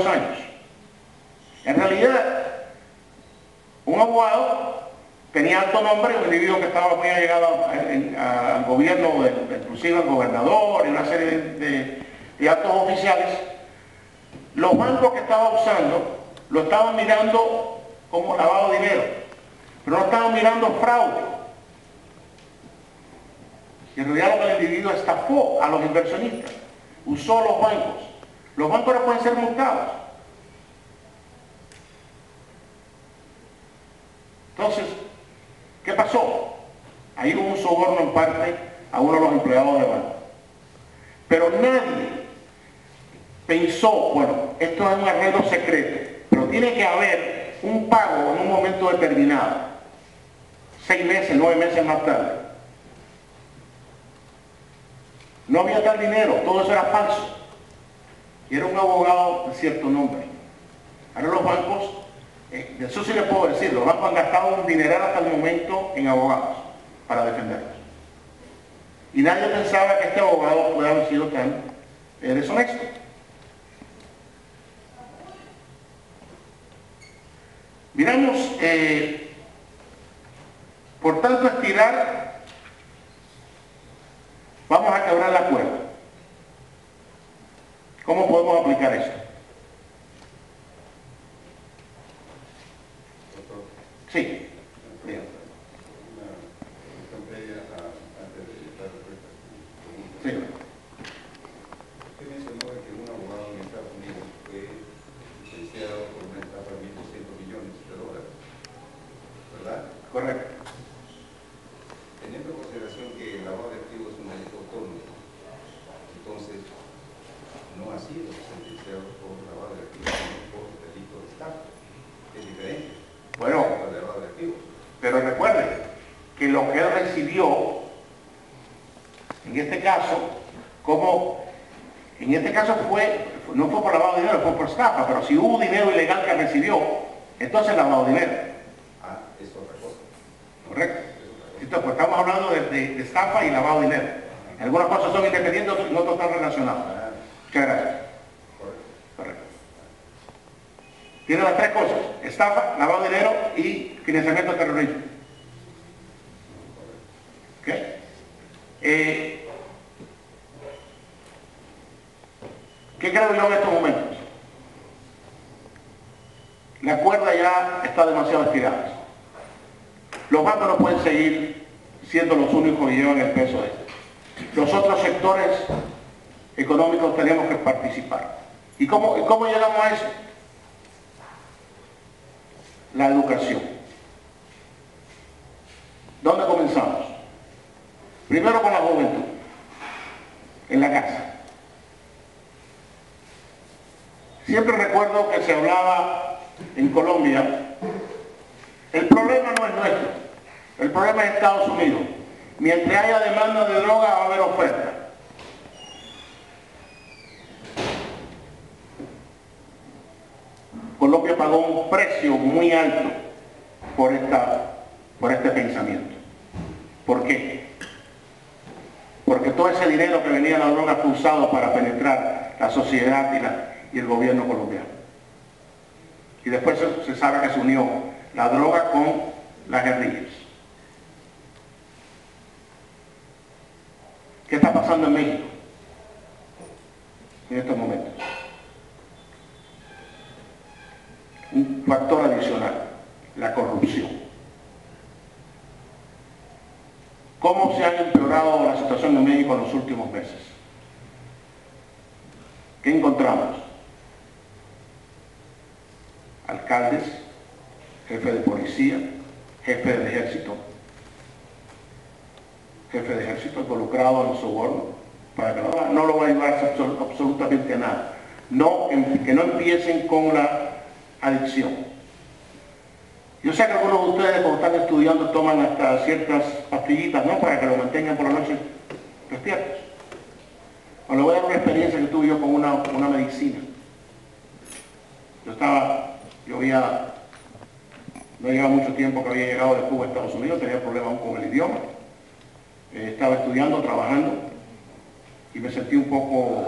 años. En realidad, un abogado tenía alto nombre, un individuo que estaba muy allegado al gobierno, inclusive al gobernador y una serie de altos oficiales. Los bancos que estaba usando lo estaban mirando como lavado de dinero, pero no estaban mirando fraude. Y en realidad lo que el individuo estafó a los inversionistas, usó los bancos. Los bancos no pueden ser multados. Entonces, ¿qué pasó? Ahí hubo un soborno en parte a uno de los empleados de banco. Pero nadie pensó, bueno, esto es un arreglo secreto, pero tiene que haber un pago en un momento determinado, 6 meses, 9 meses más tarde. No había tal dinero, todo eso era falso. Y era un abogado de cierto nombre. Ahora los bancos, de eso sí les puedo decir, los bancos han gastado un dineral hasta el momento en abogados para defenderlos. Y nadie pensaba que este abogado pudiera haber sido tan deshonesto. Miramos, por tanto, estirar, vamos a quebrar la cuerda. ¿Cómo podemos aplicar eso? Sí. Sí. Usted mencionó que un abogado en Estados Unidos fue licenciado por una estafa de $1.200 millones, ¿verdad? Correcto. Teniendo en consideración que el lavado de activos es un delito autónomo, entonces no ha sido sentenciado por lavado de activos, sino por delito de estafa. Es diferente. Bueno, al lavado de activos. pero recuerden que lo que él recibió, en este caso, no fue por lavado de dinero, fue por estafa, pero si hubo dinero ilegal que recibió, entonces lavado de dinero. Ah, es otra cosa. Correcto. Entonces, pues, estamos hablando de estafa y lavado de dinero. Algunas cosas son independientes, y otras están relacionadas. Muchas gracias. Correcto. Tiene las tres cosas: estafa, lavado de dinero y financiamiento de terrorismo. ¿Okay? ¿Qué creo yo en estos momentos? La cuerda ya está demasiado estirada. Los bancos no pueden seguir siendo los únicos que llevan el peso de esto. Los otros sectores económicos tenemos que participar. ¿Y cómo llegamos a eso? La educación. ¿Dónde comenzamos? Primero con la juventud, en la casa. Siempre recuerdo que se hablaba en Colombia, el problema no es nuestro, el problema es Estados Unidos. Mientras haya demanda de droga va a haber oferta. Colombia pagó un precio muy alto por este pensamiento. ¿Por qué? Porque todo ese dinero que venía de la droga fue usado para penetrar la sociedad y el gobierno colombiano. Y después se sabe que se unió la droga con las guerrillas. ¿Qué está pasando en México en estos momentos? Un factor adicional, la corrupción. ¿Cómo se ha empeorado la situación en México en los últimos meses? ¿Qué encontramos? Alcaldes, jefe de policía, jefe del ejército involucrado en soborno, para que no lo va a ayudar absolutamente a nada. Que no empiecen con la adicción. Yo sé que algunos de ustedes, cuando están estudiando, toman hasta ciertas pastillitas, ¿no?, para que lo mantengan por la noche despiertos. Os le voy a dar una experiencia que tuve yo con una medicina. No llevaba mucho tiempo que había llegado de Cuba a Estados Unidos, tenía problemas aún con el idioma. Estaba estudiando, trabajando, y me sentí un poco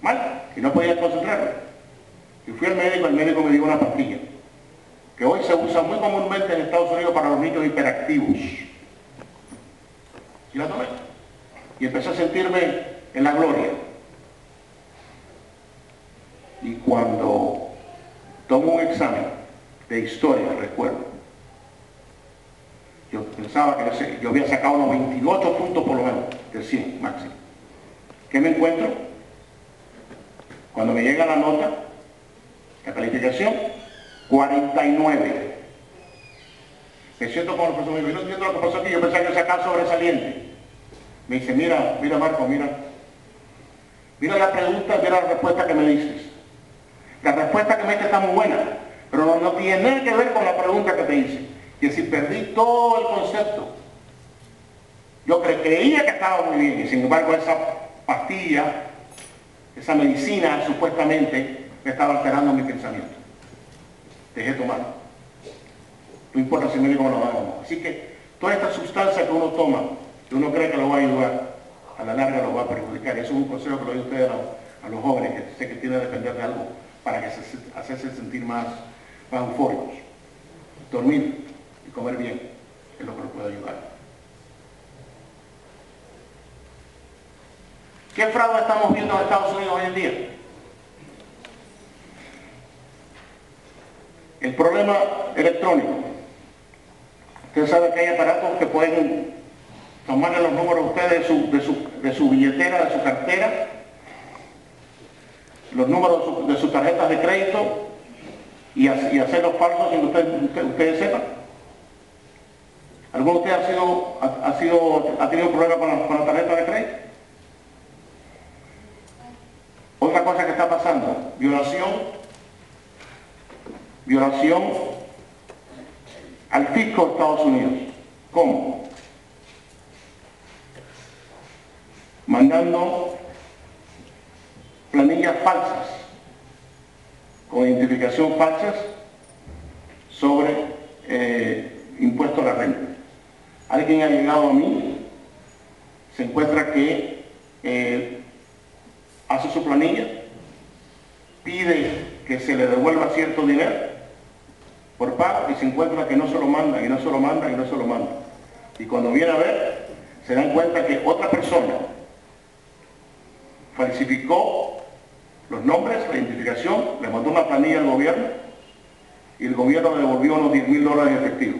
mal, y no podía concentrarme. Y fui al médico, el médico me dio una pastilla, que hoy se usa muy comúnmente en Estados Unidos para los niños hiperactivos. Y la tomé. Y empecé a sentirme en la gloria. Y cuando tomo un examen de historia, recuerdo, yo pensaba que yo había sacado unos 28 puntos por lo menos, de 100 máximo. ¿Qué me encuentro? Cuando me llega la nota, la calificación, 49. Me siento como el profesor, me dice, no entiendo lo que pasó aquí, yo pensaba que sacaba sobresaliente. Me dice, mira Marco, mira la pregunta, mira la respuesta que me diste. La respuesta que me diste está muy buena, pero no tiene nada que ver con la pregunta que te hice. Y si perdí todo el concepto. Yo creía que estaba muy bien, y sin embargo esa pastilla, esa medicina supuestamente me estaba alterando mi pensamiento. Dejé tomarlo. No importa si me digo lo hago o no. Así que toda esta sustancia que uno toma, que uno cree que lo va a ayudar, a la larga lo va a perjudicar. Eso es un consejo que le doy a ustedes a los jóvenes que sé que tienen que depender de algo para hacerse sentir más eufóricos. Dormir y comer bien es lo que nos puede ayudar. ¿Qué fraude estamos viendo en Estados Unidos hoy en día? El problema electrónico. Usted sabe que hay aparatos que pueden tomarle los números a ustedes de su billetera, de su cartera, los números de sus tarjetas de crédito y hacerlos falsos sin que ustedes sepan. ¿Alguno de ustedes ha tenido un problema con la tarjeta de crédito? Otra cosa que está pasando, violación al fisco de Estados Unidos. ¿Cómo? Mandando planillas falsas, con identificación falsas, sobre impuesto a la renta. Alguien ha llegado a mí, se encuentra que hace su planilla, pide que se le devuelva cierto dinero por pago y se encuentra que no se lo manda, y no se lo manda, y no se lo manda. Y cuando viene a ver, se dan cuenta que otra persona falsificó los nombres, la identificación, le mandó una planilla al gobierno y el gobierno le devolvió unos $10,000 en efectivo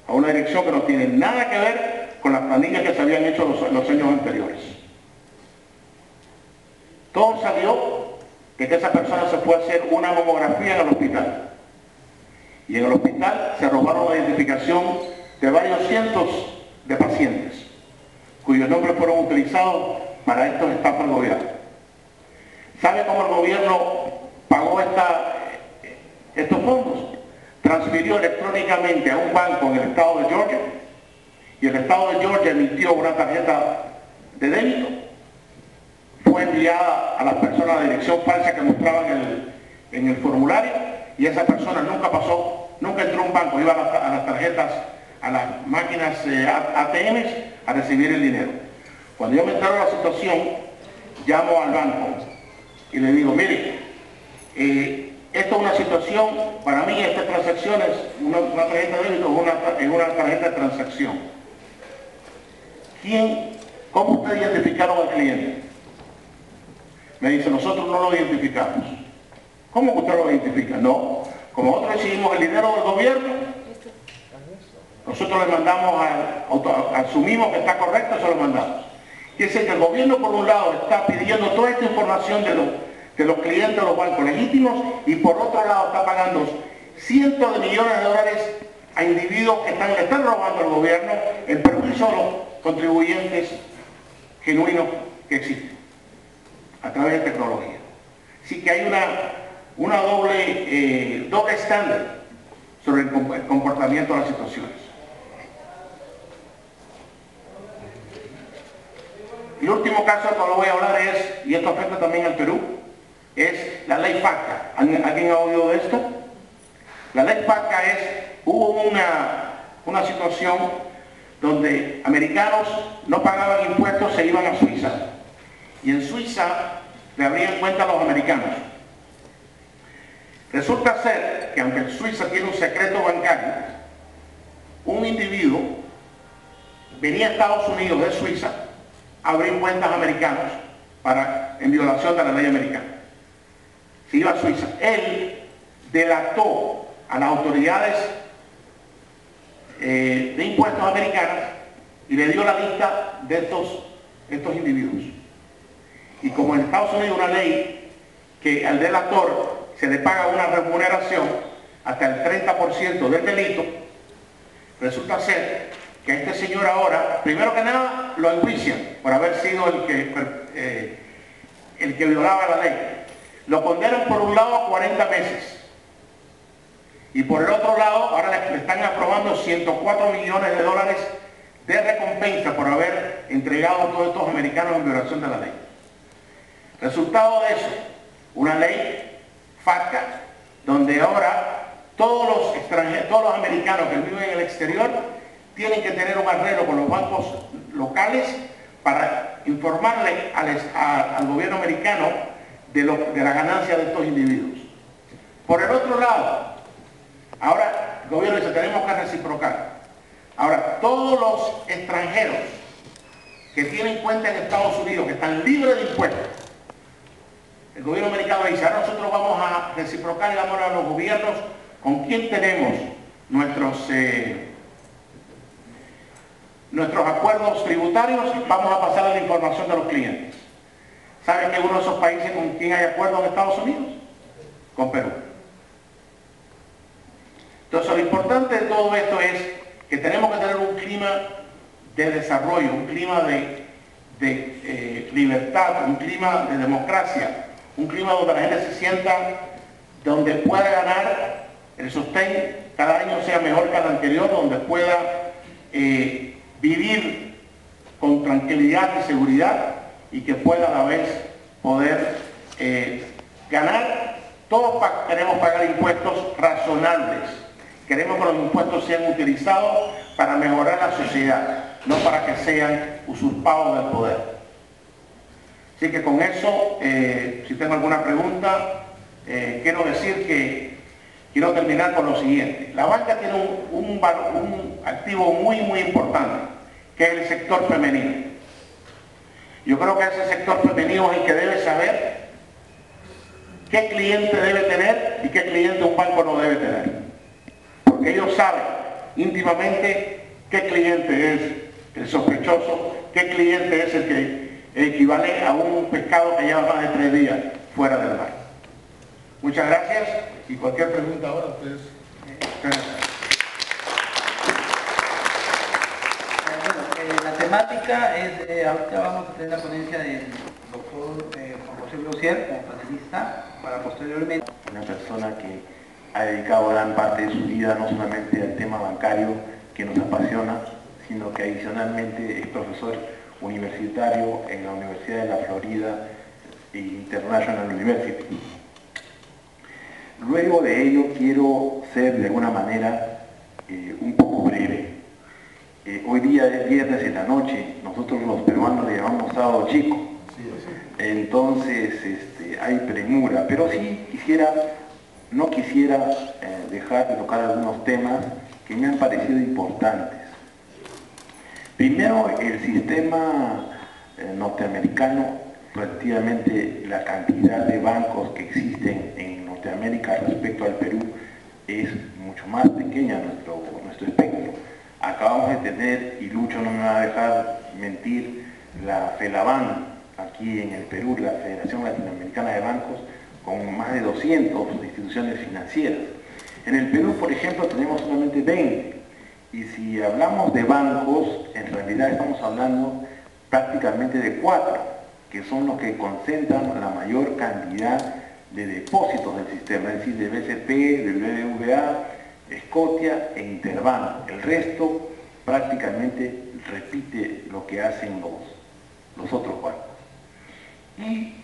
a una dirección que no tiene nada que ver con las planillas que se habían hecho los años anteriores. Todo salió de que esa persona se fue a hacer una mamografía en el hospital. Y en el hospital se robaron la identificación de varios cientos de pacientes, cuyos nombres fueron utilizados para estos estafas del gobierno. ¿Sabe cómo el gobierno pagó estos fondos? Transfirió electrónicamente a un banco en el estado de Georgia, y el estado de Georgia emitió una tarjeta de débito. Fue enviada a las personas la dirección falsa que mostraban en el formulario, y esa persona nunca entró a un banco, iba a las tarjetas, a las máquinas ATMs a recibir el dinero. Cuando yo me entero de la situación, llamo al banco y le digo, mire, esto es una situación, para mí esta transacción es una tarjeta de débito, es una tarjeta de transacción. ¿Cómo ustedes identificaron al cliente? Me dice, nosotros no lo identificamos. ¿Cómo que usted lo identifica? No, como nosotros recibimos el dinero del gobierno, nosotros le mandamos, asumimos que está correcto, se lo mandamos. Quiere decir que el gobierno por un lado está pidiendo toda esta información de los clientes de los bancos legítimos, y por otro lado está pagando cientos de millones de dólares a individuos que le están robando al gobierno en perjuicio de los contribuyentes genuinos que existen a través de tecnología. Así que hay una doble estándar sobre el comportamiento de las situaciones. Y el último caso que voy a hablar es, y esto afecta también al Perú, es la ley FATCA. ¿Alguien ha oído de esto? La ley FATCA hubo una situación donde americanos no pagaban impuestos, se iban a Suiza. Y en Suiza le abrían cuenta a los americanos. Resulta ser que aunque Suiza tiene un secreto bancario, un individuo venía a Estados Unidos de Suiza a abrir cuentas americanos en violación de la ley americana. Se iba a Suiza. Él delató a las autoridades de impuestos americanas y le dio la lista de estos individuos. Y como en Estados Unidos una ley que al delator se le paga una remuneración hasta el 30% del delito, resulta ser que a este señor ahora, primero que nada, lo enjuician por haber sido el que violaba la ley. Lo condenan por un lado a 40 meses. Y por el otro lado, ahora le están aprobando 104 millones de dólares de recompensa por haber entregado a todos estos americanos en violación de la ley. Resultado de eso, una ley FATCA, donde ahora todos los extranjeros, todos los americanos que viven en el exterior tienen que tener un arreglo con los bancos locales para informarle al gobierno americano de la ganancia de estos individuos. Por el otro lado, ahora el gobierno dice, tenemos que reciprocar. Ahora, todos los extranjeros que tienen cuenta en Estados Unidos, que están libres de impuestos, el gobierno americano dice, ahora nosotros vamos a reciprocar y vamos a los gobiernos con quien tenemos nuestros acuerdos tributarios, vamos a pasar la información de los clientes. ¿Saben que uno de esos países con quien hay acuerdo en Estados Unidos? Con Perú. Entonces, lo importante de todo esto es que tenemos que tener un clima de desarrollo, un clima de libertad, un clima de democracia, un clima donde la gente se sienta, donde pueda ganar el sostén, cada año sea mejor que el anterior, donde pueda vivir con tranquilidad y seguridad y que pueda a la vez poder ganar. Todos queremos pagar impuestos razonables. Queremos que los impuestos sean utilizados para mejorar la sociedad, no para que sean usurpados del poder. Así que con eso, si tengo alguna pregunta, quiero decir que quiero terminar con lo siguiente. La banca tiene un activo muy importante, que es el sector femenino. Yo creo que ese sector femenino es el que debe saber qué cliente debe tener y qué cliente un banco no debe tener. Porque ellos saben íntimamente qué cliente es el sospechoso, qué cliente es el que equivale a un pescado que lleva más de 3 días fuera del mar. Muchas gracias y cualquier pregunta ahora ustedes. La temática es, ahorita vamos a tener la ponencia del doctor Juan José Blosier como panelista, para posteriormente. Una persona que ha dedicado gran parte de su vida no solamente al tema bancario que nos apasiona, sino que adicionalmente es profesor universitario en la Universidad de la Florida International University. Luego de ello quiero ser de alguna manera un poco breve. Hoy día es viernes en la noche, nosotros los peruanos le llamamos sábado chico, entonces hay premura, pero sí no quisiera dejar de tocar algunos temas que me han parecido importantes. Primero, el sistema norteamericano, relativamente la cantidad de bancos que existen en Norteamérica respecto al Perú es mucho más pequeña nuestro espectro. Acabamos de tener, y Lucho no me va a dejar mentir, la FELABAN aquí en el Perú, la Federación Latinoamericana de Bancos, con más de 200 instituciones financieras. En el Perú, por ejemplo, tenemos solamente 20. Y si hablamos de bancos, en realidad estamos hablando prácticamente de 4, que son los que concentran la mayor cantidad de depósitos del sistema, es decir, de BCP, del BBVA, Scotia e Interbank. El resto prácticamente repite lo que hacen los otros bancos. Y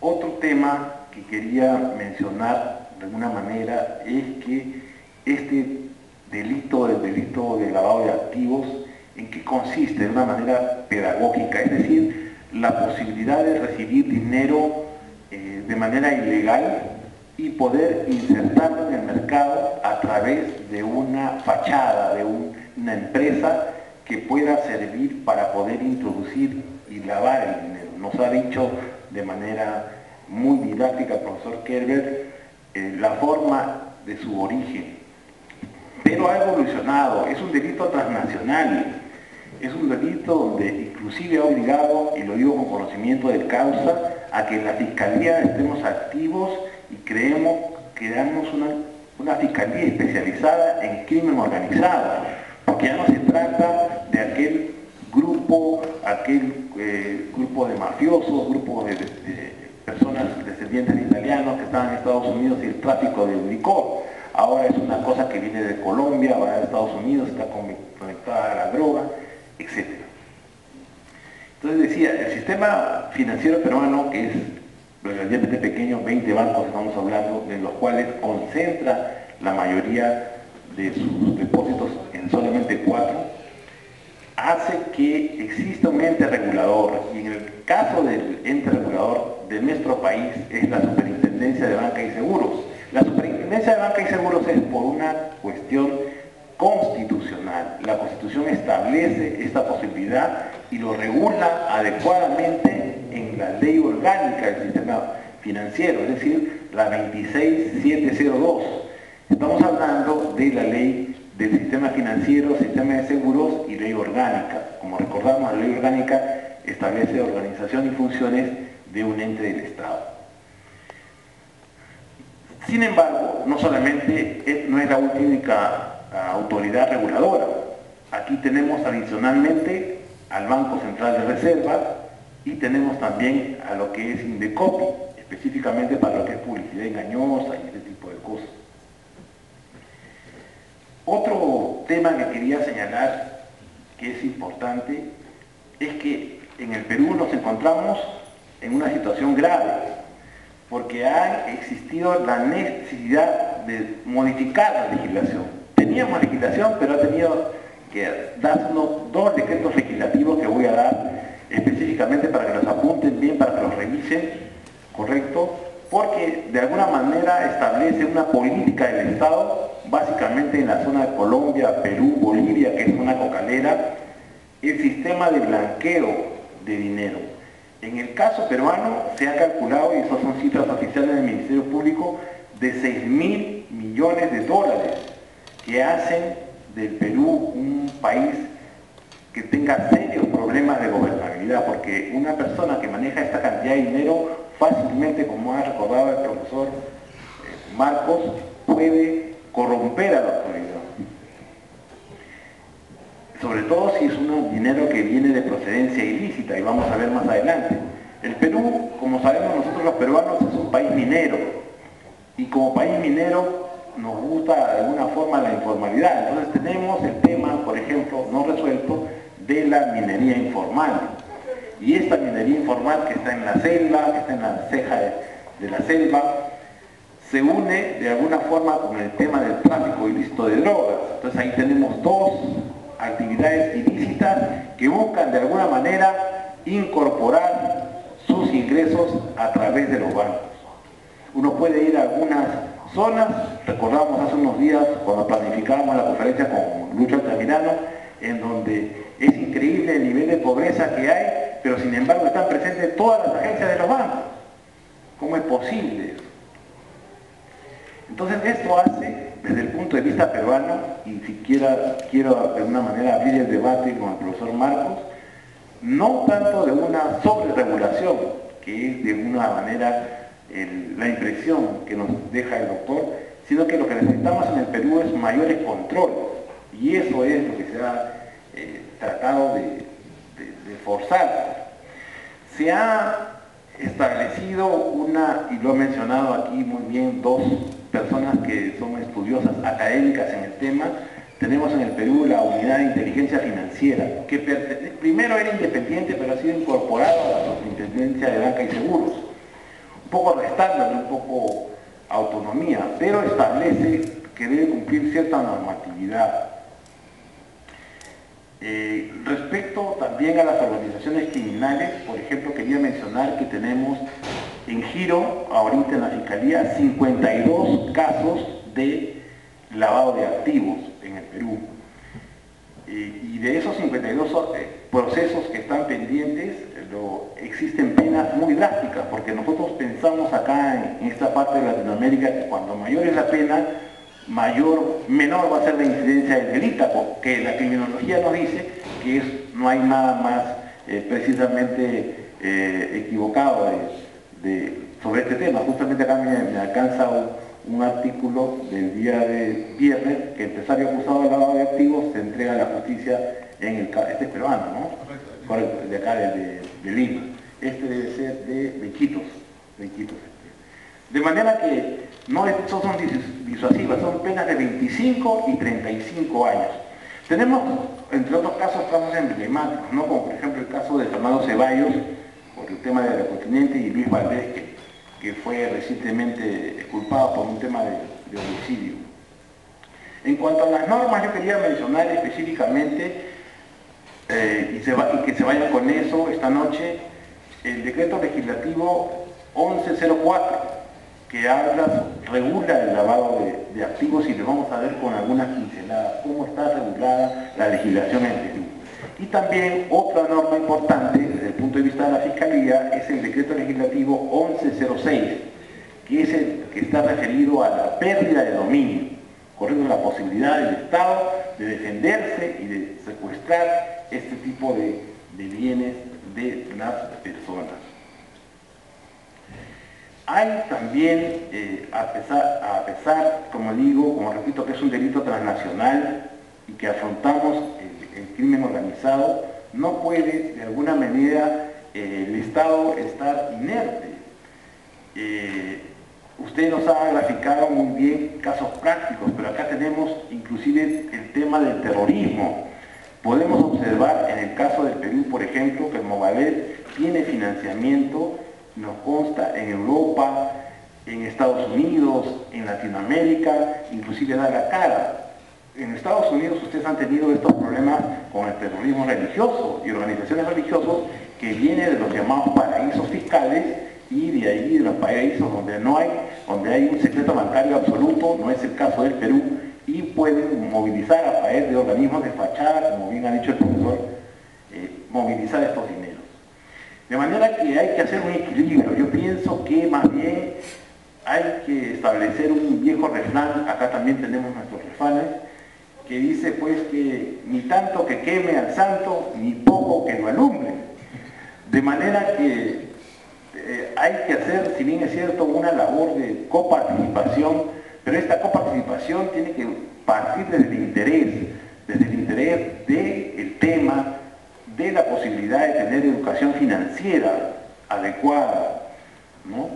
otro tema que quería mencionar de alguna manera es que el delito de lavado de activos, ¿en qué consiste? De una manera pedagógica, es decir, la posibilidad de recibir dinero de manera ilegal y poder insertarlo en el mercado a través de una fachada, de una empresa que pueda servir para poder introducir y lavar el dinero. Nos ha dicho de manera muy didáctica el profesor Kerber la forma de su origen, pero ha evolucionado, es un delito transnacional, es un delito donde inclusive ha obligado, y lo digo con conocimiento de causa, a que en la Fiscalía estemos activos y creamos una Fiscalía especializada en crimen organizado, porque ya no se trata de aquel grupo de mafiosos, grupo de personas descendientes de italianos que estaban en Estados Unidos y el tráfico de licor. Ahora es una cosa que viene de Colombia, va a Estados Unidos, está conectada a la droga, etc. Entonces decía, el sistema financiero peruano, que es relativamente pequeño, 20 bancos estamos hablando, de los cuales concentra la mayoría de sus depósitos en solamente 4, hace que exista un ente regulador, y en el caso del ente regulador de nuestro país es la Superintendencia de Banca y Seguros. La Superintendencia de Banca y Seguros es por una cuestión constitucional. La Constitución establece esta posibilidad y lo regula adecuadamente en la ley orgánica del sistema financiero, es decir, la 26702. Estamos hablando de la ley del sistema financiero, sistema de seguros y ley orgánica. Como recordamos, la ley orgánica establece organización y funciones de un ente del Estado. Sin embargo, no solamente no es la única autoridad reguladora. Aquí tenemos adicionalmente al Banco Central de Reserva y tenemos también a lo que es Indecopi, específicamente para lo que es publicidad engañosa y ese tipo de cosas. Otro tema que quería señalar, que es importante, es que en el Perú nos encontramos en una situación grave, porque ha existido la necesidad de modificar la legislación. Teníamos legislación, pero ha tenido que darse dos decretos legislativos que voy a dar específicamente para que los apunten bien, para que los revisen, ¿correcto? Porque de alguna manera establece una política del Estado, básicamente en la zona de Colombia, Perú, Bolivia, que es una cocalera, el sistema de blanqueo de dinero. En el caso peruano se ha calculado, y esas son cifras oficiales del Ministerio Público, de 6.000 millones de dólares, que hacen del Perú un país que tenga serios problemas de gobernabilidad, porque una persona que maneja esta cantidad de dinero fácilmente, como ha recordado el profesor Marcos, puede corromper a la autoridad. Sobre todo si es un dinero que viene de procedencia ilícita, y vamos a ver más adelante. El Perú, como sabemos nosotros los peruanos, es un país minero, y como país minero nos gusta de alguna forma la informalidad. Entonces tenemos el tema, por ejemplo, no resuelto, de la minería informal. Y esta minería informal que está en la selva, que está en la ceja de la selva, se une de alguna forma con el tema del tráfico ilícito de drogas. Entonces ahí tenemos dos actividades ilícitas que buscan de alguna manera incorporar sus ingresos a través de los bancos. Uno puede ir a algunas zonas, recordamos hace unos días cuando planificábamos la conferencia con Lucho Altamirano, en donde es increíble el nivel de pobreza que hay, pero sin embargo están presentes todas las agencias de los bancos. ¿Cómo es posible eso? Entonces esto hace, desde el punto de vista peruano, y siquiera quiero de alguna manera abrir el debate con el profesor Marcos, no tanto de una sobreregulación, que es de alguna manera la impresión que nos deja el doctor, sino que lo que necesitamos en el Perú es mayores controles, y eso es lo que se ha tratado de forzar. Se ha establecido y lo he mencionado aquí muy bien, dos personas que son estudiosas académicas en el tema. Tenemos en el Perú la Unidad de Inteligencia Financiera, que primero era independiente, pero ha sido incorporado a la Superintendencia de Banca y Seguros, un poco restándole un poco autonomía, pero establece que debe cumplir cierta normatividad. Respecto también a las organizaciones criminales, por ejemplo, quería mencionar que tenemos en giro ahorita en la Fiscalía 52 casos de lavado de activos en el Perú. Y de esos 52 procesos que están pendientes, existen penas muy drásticas, porque nosotros pensamos acá en esta parte de Latinoamérica que cuando mayor es la pena, menor va a ser la incidencia del delito, porque la criminología nos dice que no hay nada más precisamente equivocado sobre este tema. Justamente acá me alcanza un artículo del día de viernes que el empresario acusado de lavado de activos se entrega a la justicia en el caso, este es peruano, ¿no? Correcto, de acá de Lima. Este debe ser de Iquitos. De manera que no son disuasivas, son penas de 25 y 35 años. Tenemos, entre otros casos emblemáticos, ¿no? Como por ejemplo el caso de Fernando Ceballos, por el tema del continente, y Luis Valdés, que fue recientemente exculpado por un tema de homicidio. En cuanto a las normas, yo quería mencionar específicamente, y que se vayan con eso esta noche, el decreto legislativo 1104, que regula el lavado de activos, y le vamos a ver con algunas pinceladas cómo está regulada la legislación en Perú. Y también otra norma importante desde el punto de vista de la Fiscalía es el decreto legislativo 1106, que es el que está referido a la pérdida de dominio, corriendo la posibilidad del Estado de defenderse y de secuestrar este tipo de bienes de las personas. Hay también, a pesar, como repito, que es un delito transnacional y que afrontamos el crimen organizado, no puede de alguna manera el Estado estar inerte. Usted nos ha graficado muy bien casos prácticos, pero acá tenemos inclusive el tema del terrorismo. Podemos observar en el caso del Perú, por ejemplo, que el Movadef tiene financiamiento, nos consta, en Europa, en Estados Unidos, en Latinoamérica, inclusive da la cara. En Estados Unidos ustedes han tenido estos problemas con el terrorismo religioso y organizaciones religiosas que vienen de los llamados paraísos fiscales, y de ahí de los paraísos donde hay un secreto bancario absoluto, no es el caso del Perú, y pueden movilizar a través de organismos de fachada, como bien ha dicho el profesor, movilizar estos dineros. De manera que hay que hacer un equilibrio. Yo pienso que más bien hay que establecer un viejo refrán, acá también tenemos nuestros refranes, que dice pues que ni tanto que queme al santo, ni poco que lo alumbre. De manera que hay que hacer, si bien es cierto, una labor de coparticipación, pero esta coparticipación tiene que partir desde el interés del tema, de la posibilidad de tener educación financiera adecuada, ¿no?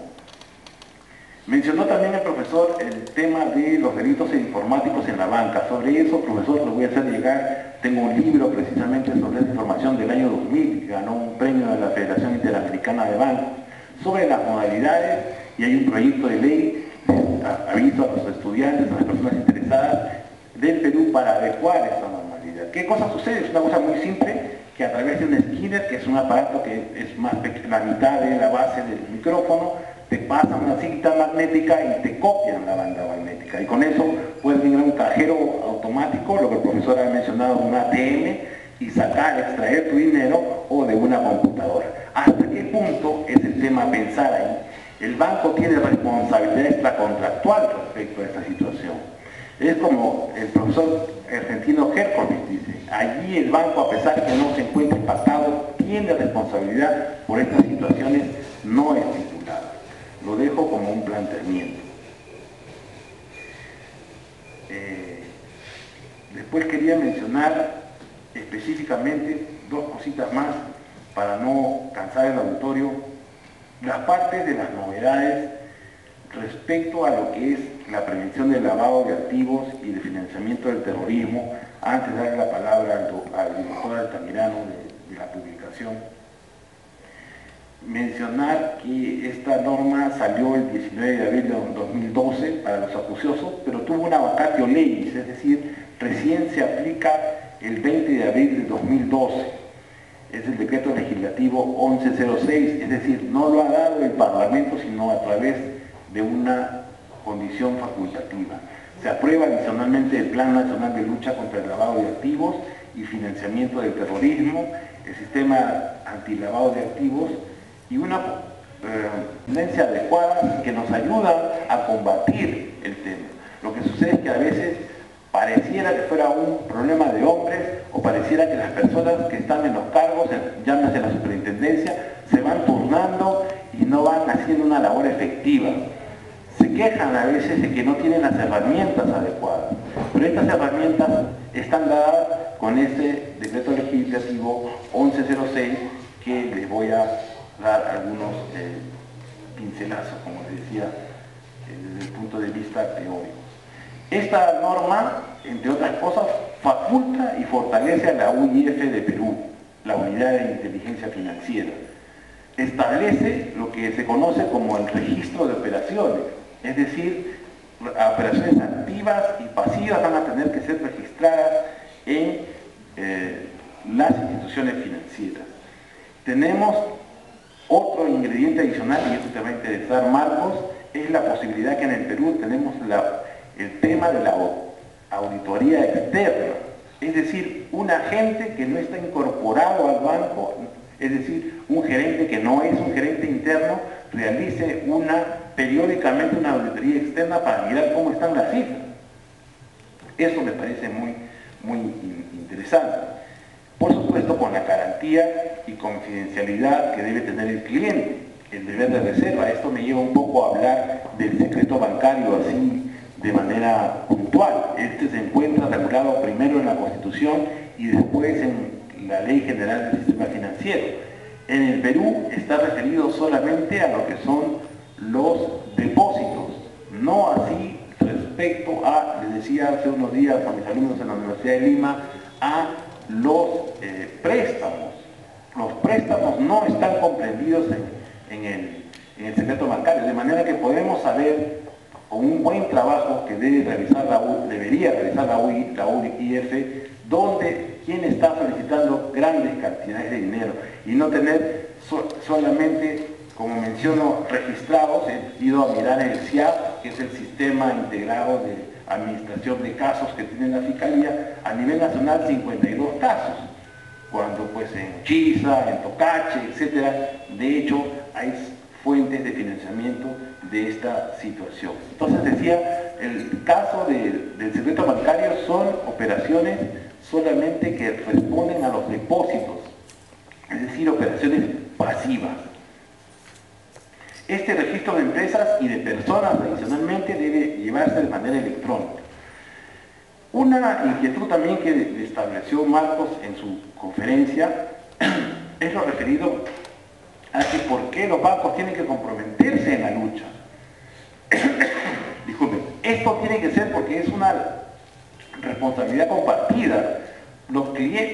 Mencionó también el profesor el tema de los delitos informáticos en la banca. Sobre eso, profesor, le voy a hacer llegar, tengo un libro precisamente sobre esa información del año 2000, que ganó un premio de la Federación Interamericana de Bancos, sobre las modalidades, y hay un proyecto de ley, aviso a los estudiantes, a las personas interesadas del Perú para adecuar esta normalidad. ¿Qué cosa sucede? Es una cosa muy simple, que a través de un skimmer, que es un aparato que es más pequeño, la mitad de la base del micrófono, te pasan una cinta magnética y te copian la banda magnética, y con eso puedes ir a un cajero automático, lo que el profesor ha mencionado, un ATM, y extraer tu dinero, o de una computadora. ¿Hasta qué punto es el tema pensar ahí? El banco tiene responsabilidad extracontractual respecto a esta situación. Es como el profesor argentino Herkovich dice, allí el banco, a pesar que no se encuentre impactado, tiene responsabilidad por estas situaciones no estipuladas. Lo dejo como un planteamiento. Después quería mencionar específicamente dos cositas más para no cansar el auditorio, las partes de las novedades respecto a lo que es la prevención del lavado de activos y de financiamiento del terrorismo. Antes de darle la palabra al director Altamirano de la publicación, mencionar que esta norma salió el 19 de abril de 2012 para los acuciosos, pero tuvo una vacatio legis, es decir, recién se aplica el 20 de abril de 2012. es el decreto legislativo 1106, es decir, no lo ha dado el Parlamento sino a través de una condición facultativa. Se aprueba adicionalmente el Plan Nacional de Lucha contra el Lavado de Activos y Financiamiento del Terrorismo, el Sistema Antilavado de Activos y una tendencia adecuada que nos ayuda a combatir el tema. Lo que sucede es que a veces pareciera que fuera un problema de hombres o pareciera que las personas que están en los cargos, llámese la superintendencia, se van turnando y no van haciendo una labor efectiva. Se quejan a veces de que no tienen las herramientas adecuadas, pero estas herramientas están dadas con este decreto legislativo 1106 que les voy a dar algunos pincelazos, como les decía, desde el punto de vista teórico. Esta norma, entre otras cosas, faculta y fortalece a la UIF de Perú, la Unidad de Inteligencia Financiera. Establece lo que se conoce como el registro de operaciones, es decir, operaciones activas y pasivas van a tener que ser registradas en las instituciones financieras. Tenemos otro ingrediente adicional, y esto te va a interesar, Marcos, es la posibilidad que en el Perú tenemos el tema de la auditoría externa, es decir, un agente que no está incorporado al banco, es decir, un gerente que no es un gerente interno, realice periódicamente una auditoría externa para mirar cómo están las cifras. Eso me parece muy interesante. Por supuesto, con la garantía y confidencialidad que debe tener el cliente, el deber de reserva. Esto me lleva un poco a hablar del secreto bancario así de manera puntual. Este se encuentra regulado primero en la Constitución y después en la Ley General del Sistema Financiero. En el Perú está referido solamente a lo que son los depósitos, no así respecto a, les decía hace unos días a mis alumnos en la Universidad de Lima, a los préstamos. Los préstamos no están comprendidos en el secreto bancario, de manera que podemos saber con un buen trabajo que debería realizar la UIF, quién está solicitando grandes cantidades de dinero y no tener solamente, como menciono, registrados. He ido a mirar el SIAP, que es el Sistema Integrado de Administración de Casos que tiene la Fiscalía, a nivel nacional 52 casos, cuando pues en Chiza, en Tocache, etcétera, de hecho hay fuentes de financiamiento de esta situación. Entonces decía, el caso del secreto bancario son operaciones solamente que responden a los depósitos, es decir, operaciones pasivas. Este registro de empresas y de personas adicionalmente debe llevarse de manera electrónica. Una inquietud también que estableció Marcos en su conferencia es lo referido a que por qué los bancos tienen que comprometerse en la lucha. Disculpen, esto tiene que ser porque es una responsabilidad compartida.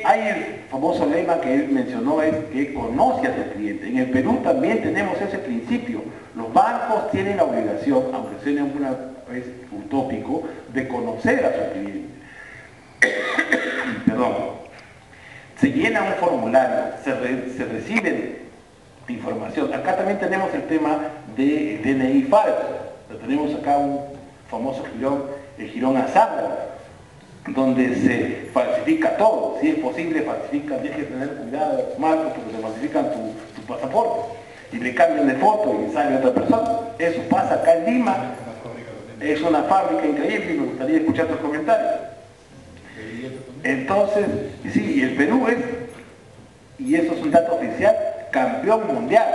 Hay el famoso lema que él mencionó, es que conoce a tu cliente. En el Perú también tenemos ese principio. Los bancos tienen la obligación, aunque suene una vez utópico, de conocer a su cliente. Perdón. Se llena un formulario, se recibe información. Acá también tenemos el tema de DNI falso. Tenemos acá un famoso jirón, el jirón Asangua, donde se falsifica todo. Si es posible, falsifican, tienes que tener cuidado, Marcos, porque te falsifican tu pasaporte y le cambian de foto y sale otra persona. Eso pasa acá en Lima, es una fábrica increíble y me gustaría escuchar tus comentarios. Entonces, sí, el Perú es, y eso es un dato oficial, campeón mundial,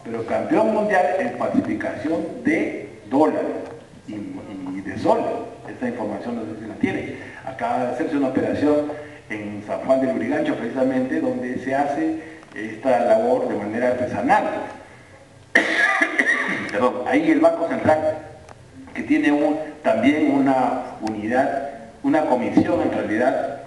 pero campeón mundial en falsificación de dólares y de soles. Esta información no sé si la tiene. Acaba de hacerse una operación en San Juan del Lurigancho, precisamente, donde se hace esta labor de manera artesanal. Perdón, ahí el Banco Central, que tiene también una unidad, una comisión en realidad,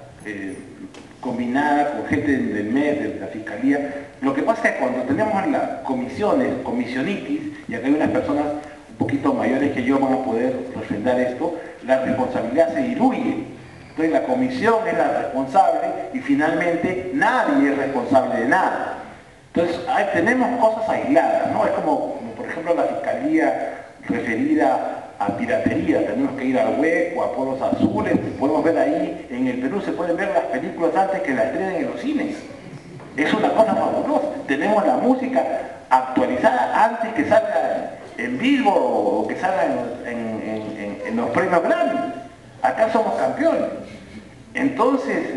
combinada con gente del MES, de la Fiscalía. Lo que pasa es que cuando tenemos las comisionitis, y acá hay unas personas un poquito mayores que yo van a poder refrendar esto, la responsabilidad se diluye. Entonces la comisión es la responsable y finalmente nadie es responsable de nada. Entonces tenemos cosas aisladas, ¿no? Es como por ejemplo la fiscalía referida a piratería. Tenemos que ir al Hueco, a Polos Azules, podemos ver ahí, en el Perú se pueden ver las películas antes que las estrenen en los cines. Es una cosa fabulosa. Tenemos la música actualizada antes que salga en vivo o que salga en los premios Grammy. Acá somos campeones. Entonces,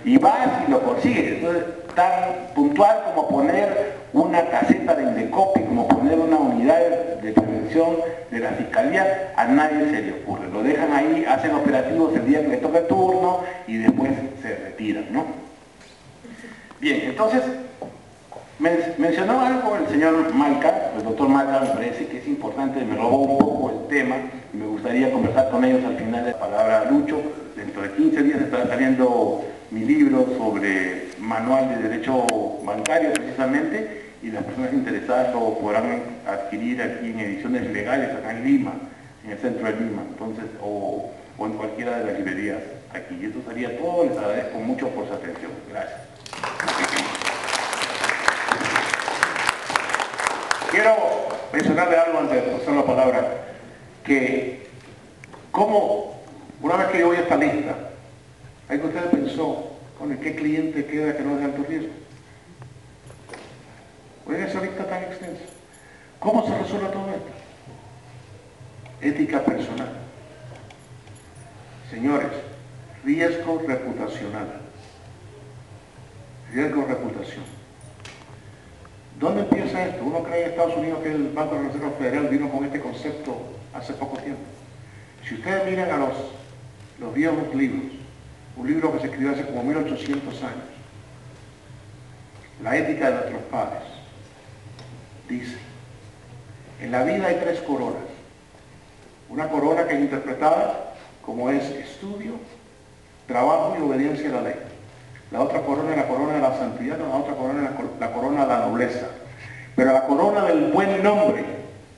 y vas y lo consigues. Entonces, tan puntual como poner una caseta de Indecopi, como poner una unidad de prevención de la fiscalía, a nadie se le ocurre. Lo dejan ahí, hacen operativos el día que les toca el turno y después se retiran, ¿no? Bien, entonces, mencionó algo el señor Malca, el doctor Malca, me parece que es importante, me robó un poco el tema y me gustaría conversar con ellos al final de la palabra a Lucho. Dentro de 15 días estará saliendo mi libro sobre manual de derecho bancario precisamente, y las personas interesadas lo podrán adquirir aquí en ediciones legales acá en Lima, en el centro de Lima, entonces, o en cualquiera de las librerías aquí. Y eso sería todo, les agradezco mucho por su atención. Gracias. Quiero mencionarle algo antes de pasar la palabra, que como una vez que yo voy a esta lista, hay que usted pensó, ¿con qué cliente queda que no es de alto riesgo? Oiga esa lista tan extensa. ¿Cómo se resuelve todo esto? Ética personal. Señores, riesgo reputacional. Riesgo reputación. ¿Dónde empieza esto? Uno cree en Estados Unidos que el Banco de la Reserva Federal vino con este concepto hace poco tiempo. Si ustedes miran a los viejos libros, un libro que se escribió hace como 1800 años, La ética de nuestros padres, dice, en la vida hay 3 coronas. Una corona que es interpretada como es estudio, trabajo y obediencia a la ley. La otra corona es la corona de la santidad, la otra corona es la corona de la nobleza. Pero la corona del buen nombre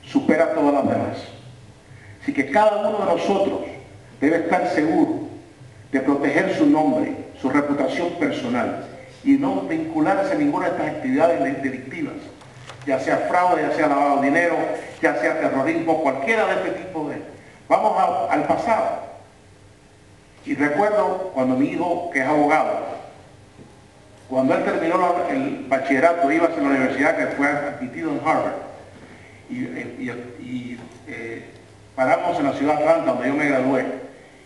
supera todas las demás. Así que cada uno de nosotros debe estar seguro de proteger su nombre, su reputación personal y no vincularse a ninguna de estas actividades delictivas, ya sea fraude, ya sea lavado de dinero, ya sea terrorismo, cualquiera de este tipo de... Vamos al pasado. Y recuerdo cuando mi hijo, que es abogado, cuando él terminó el bachillerato, iba hacia la universidad, que fue admitido en Harvard, paramos en la ciudad de Atlanta, donde yo me gradué,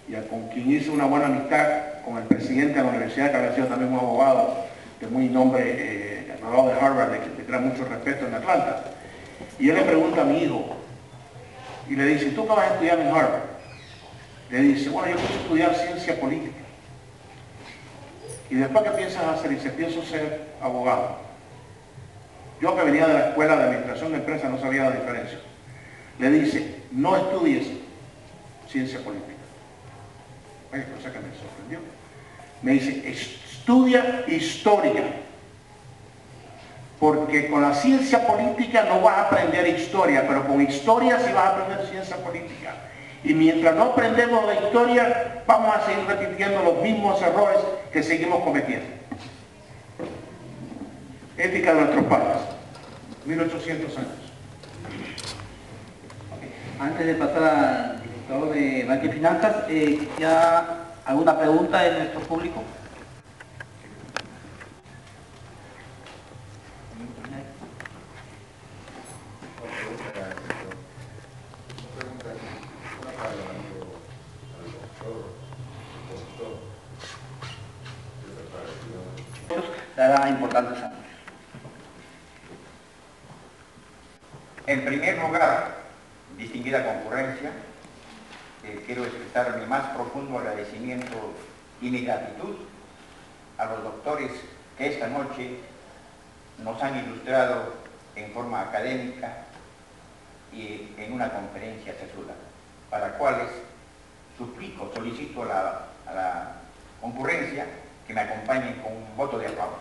y con quien hice una buena amistad con el presidente de la universidad, que había sido también un abogado de muy nombre, graduado de Harvard, de gran mucho respeto en Atlanta. Y él le pregunta a mi hijo, y le dice, ¿tú qué vas a estudiar en Harvard? Le dice, bueno, yo quiero estudiar ciencia política. Y después, ¿qué piensas hacer? Y dice, pienso ser abogado. Yo, que venía de la escuela de administración de empresas, no sabía la diferencia. Le dice, no estudies ciencia política. Oye, cosa que me sorprendió. Me dice, estudia historia. Porque con la ciencia política no vas a aprender historia, pero con historia sí vas a aprender ciencia política. Y mientras no aprendemos la historia, vamos a seguir repitiendo los mismos errores que seguimos cometiendo. Ética de nuestros padres, 1800 años. Antes de pasar al director de Banca y Finanzas, ¿ya alguna pregunta de nuestro público? Dará importantes anuncios. En primer lugar, distinguida concurrencia, quiero expresar mi más profundo agradecimiento y mi gratitud a los doctores que esta noche nos han ilustrado en forma académica y en una conferencia titulada, para cuales solicito a la concurrencia que me acompañen con un voto de aplauso.